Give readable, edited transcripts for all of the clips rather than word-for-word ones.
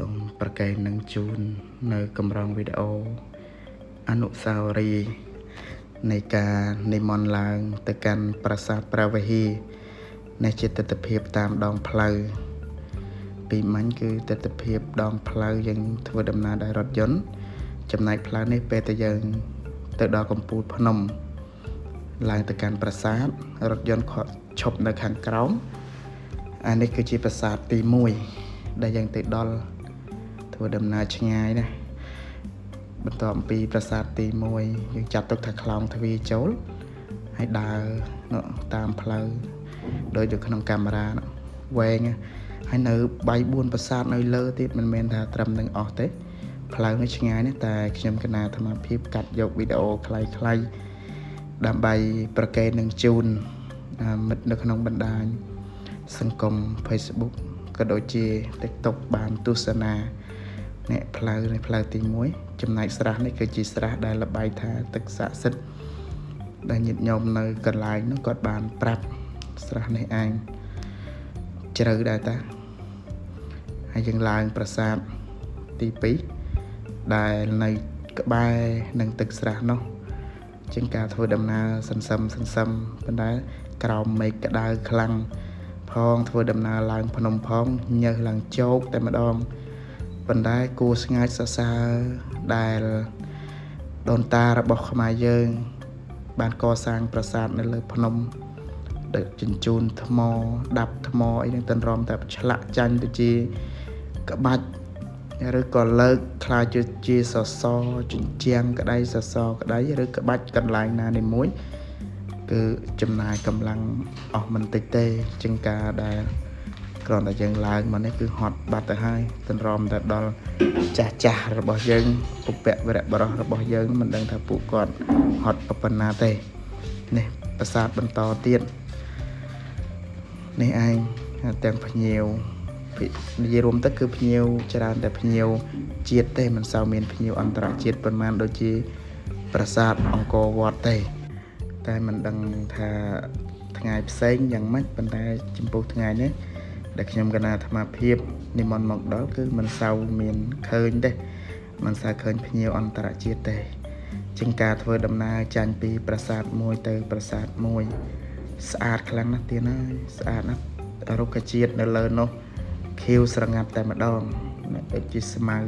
សូមប្រកែកនឹងជូននៅកម្រងវីដេអូអនុស្សាវរីយ៍នៃការនិមន្តឡើងទៅកាន់ប្រាសាទព្រះវិហារនៃជាទិដ្ឋភាពតាមដងផ្លូវពីមាញ់គឺទិដ្ឋភាពដងផ្លូវយើងធ្វើដំណើរដោយរថយន្តចំណែកផ្លូវនេះពេលតែយើងទៅដល់កំពូលភ្នំឡើងទៅកាន់ប្រាសាទរថយន្តខកឈប់នៅខាងក្រោមអានេះគឺជាប្រាសាទទី1ដែលយើងទៅដល់ធ្វើដំណើរឆ្ងាយណាបន្ទាប់ពីប្រាសាទទី1យើងចាត់ទុកថាខ្លោងទ្វារចូលហើយដើរតាមផ្លូវដោយនៅក្នុងកាមេរ៉ាវែងហើយនៅ3-4ប្រាសាទនៅលើទៀតមិនមែនថាត្រឹមនឹងអស់ទេផ្លូវនេះឆ្ងាយណាស់តែខ្ញុំកណាអាត្មាភាពកាត់យកវីដេអូខ្លីៗដើម្បីប្រកែកនឹងជូនមិត្តនៅក្នុងបណ្ដាញសង្គម Facebook ក៏ដូចជា TikTok បានទស្សនាអ្នកផ្លូវទី1ចំណែកស្រះនេះគឺជាស្រះដែលល្បីថាទឹកស័ក្តិសិទ្ធិដែលញាតិញោមនៅកន្លែងនោះគាត់បានប្រាប់ស្រះនេះឯងជ្រៅដែរតាហើយយើងឡើងប្រាសាទទី2ដែលនៅក្បែរនឹងទឹកស្រះនោះជាងការធ្វើដំណើរសន្សឹមប៉ុន្តែក្រោមមេឃក្តៅខ្លាំងផងធ្វើដំណើរឡើងភ្នំផងញើសឡើងជោកតែម្ដងប៉ុន្តែគួរស្ងាច់សរសើរដែលដូនតារបស់ខ្មែរយើងបានកសាងប្រាសាទនៅលើភ្នំដឹកជញ្ជូនថ្មដាប់ថ្មអីហ្នឹងទន្រាំតែឆ្លាក់ចាញ់ទៅជាក្បាច់ឬក៏លើកខ្លាចជាសសរជញ្ជាំងក្តីសសរក្តីឬក្បាច់កន្លែងណានីមួយគឺចំណាយកម្លាំងអស់មិនតិចទេជាងការដែលគ្រាន់តែយើងឡើងមកនេះគឺហត់បាត់ទៅហើយទន្រាំតែដល់ចាស់របស់យើងពុពវរៈបរោះរបស់យើងមិនដឹងថាពួកគាត់ហត់ប៉ុណ្ណាទេនេះប្រាសាទបន្តទៀតនេះឯងទាំងភ្ញៀវនិយាយរួមទៅគឺភ្ញៀវច្រើនតែភ្ញៀវជាតិទេមិនសូវមានភ្ញៀវអន្តរជាតិប៉ុន្មានដូចជាប្រាសាទអង្គរវត្តទេតែមិនដឹងថាថ្ងៃផ្សេងយ៉ាងម៉េចប៉ុន្តែចំពោះថ្ងៃនេះដែលខ្ញុំកណាអាត្មាភាពនិមន្តមកដល់គឺមិនសូវមានឃើញទេមិនសូវឃើញភ្ញៀវអន្តរជាតិទេជាងការធ្វើដំណើរចាញ់ពីប្រាសាទមួយទៅប្រាសាទមួយស្អាតខ្លាំងណាស់ទៀតហើយស្អាតណាស់រុក្ខជាតិនៅលើនោះខៀវស្រងាត់តែម្ដងដូចជាស្មៅ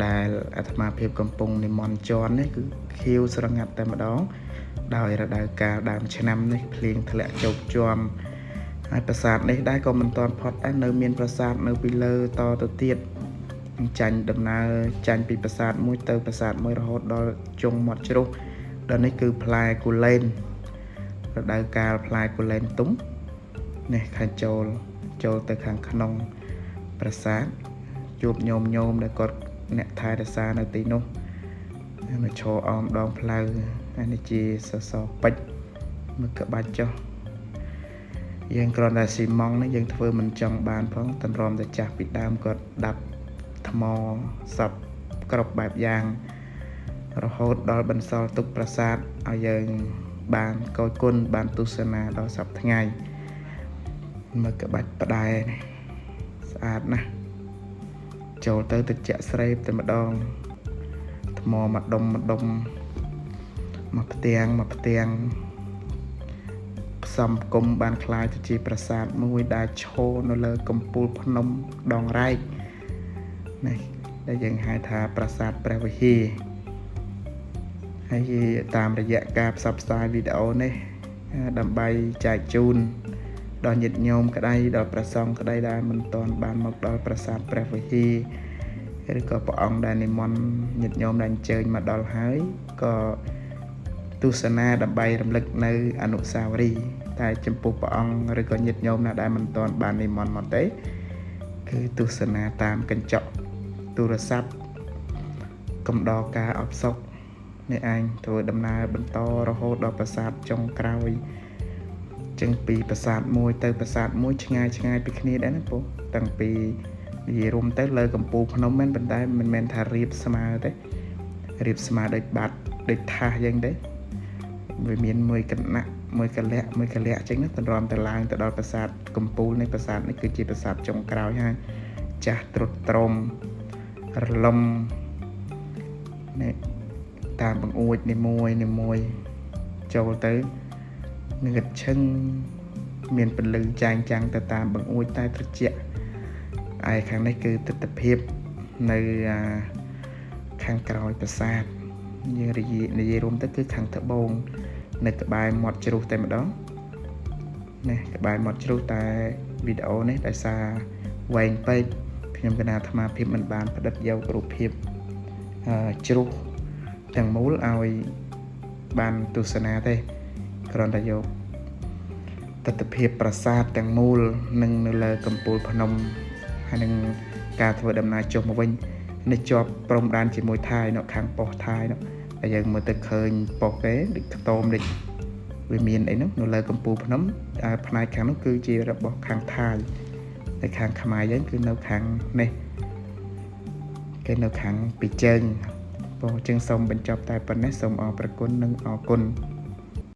ដែលអាត្មាភាពកំពុងនិមន្តជន់នេះគឺខៀវស្រងាត់តែម្ដងដោយរដូវកាលដើមឆ្នាំនេះភ្លៀងធ្លាក់ជោកជាំហើយប្រាសាទនេះដែរក៏មិនទាន់ផុតដែរនៅមានប្រាសាទនៅពីលើតទៅទៀតចាញ់ដំណើរចាញ់ពីប្រាសាទមួយទៅប្រាសាទមួយរហូតដល់ជុងមាត់ជ្រុះដល់នេះគឺផ្លែគូលែនរដូវកាលផ្លែគូលែនទុំនេះខាងចូលទៅខាងក្នុងប្រាសាទជួបញោមដែលគាត់អ្នកថែរក្សានៅទីនោះមកឈរអមដងផ្លូវហើយនេះជាសសរពេជ្រមកក្បាច់ចុះយើងគ្រាន់តែស៊ីម៉ង់នេះយើងធ្វើមិនចង់បានផងទន្រាំតែចាស់ពីដើមគាត់ដាប់ថ្មសពគ្រប់បែបយ៉ាងរហូតដល់បន្សល់ទុកប្រាសាទឲ្យយើងបានកយគុណបានទស្សនាដល់សប្តាហ៍ថ្ងៃមកក្បាច់ផ្ដែនេះស្អាតណាស់ចូលទៅទឹកជាក់ស្រេបតែម្ដងថ្មមួយដុំមកផ្ទាំងផ្សំគុំបានคล้ายទៅជាប្រាសាទមួយដែលឈរនៅលើកំពូលភ្នំដងរែកនេះដែលយើងហៅថាប្រាសាទព្រះវិហារហើយតាមរយៈការផ្សព្វផ្សាយវីដេអូនេះដើម្បីចែកជូនដល់ញាតិញោមក្តីដល់ព្រះសង្ឃក្តីដែលមិនទាន់បានមកដល់ប្រាសាទព្រះវិហារឬក៏ព្រះអង្គដែលនិមន្តញាតិញោមដែលអញ្ជើញមកដល់ហើយក៏ទស្សនាដើម្បីរំលឹកនៅអនុស្សាវរីយ៍តែចំពោះព្រះអង្គឬក៏ញាតិញោមណាដែលមិនទាន់បាននិមន្តមកទេគឺទស្សនាតាមកញ្ចក់ទូរស័ព្ទកំដរការអបសុកនេះឯងធ្វើដំណើរបន្តរហូតដល់ប្រាសាទចុងក្រោយចឹងពីប្រាសាទមួយទៅប្រាសាទមួយឆ្ងាយពីគ្នាដែរណាពូតាំងពីនិយាយរួមទៅលើកំពូលភ្នំមែនប៉ុន្តែមិនមែនថារៀបស្មើទេរៀបស្មើដូចបាត់ដូចថាសយ៉ាងទេវាមានមួយកណ្ណៈមួយកលៈអញ្ចឹងណាទន្រាំតែឡើងទៅដល់ប្រាសាទកំពូលនៃប្រាសាទនេះគឺជាប្រាសាទចុងក្រោយហើយ ចាស់ត្រុតត្រមរលំនេះតាមបង្អួចនីមួយចូលទៅងឹតឈឹងមានពន្លឺចាញ់ចាំងទៅតាមបង្អួចតែត្រជាក់ឯខាងនេះគឺទិដ្ឋភាពនៅខាងក្រោយប្រាសាទយើងនិយាយរួមទៅគឺខាងត្បូងនៅក្បែរមាត់ជ្រុះតែម្ដងនេះក្បែរមាត់ជ្រុះតែវីដេអូនេះដោយសារវែងពេកខ្ញុំកណាអាត្មាភាពមិនបានផ្ដិតយករូបភាពជ្រុះទាំងមូលឲ្យបានទស្សនាទេគ្រាន់តែយកទិដ្ឋភាពប្រាសាទទាំងមូលនិងនៅលើកំពូលភ្នំហើយនឹងការធ្វើដំណើរចុះមកវិញនេះជាប់ព្រំដែនជាមួយថៃនៅខាងប៉ុស្តិ៍ថៃនោះតែយើងមើលទៅឃើញប៉ុស្តិ៍គេដូចខ្ទមដូចវាមានអីនោះនៅលើកំពូលភ្នំផ្នែកខាងនោះគឺជារបស់ខាងថៃតែខាងខ្មែរយើងគឺនៅខាងនេះគេនៅខាងពីជើងបងចឹងសូមបញ្ចប់តែប៉ុណ្ណេះសូមអរព្រគុណនិងអរគុណ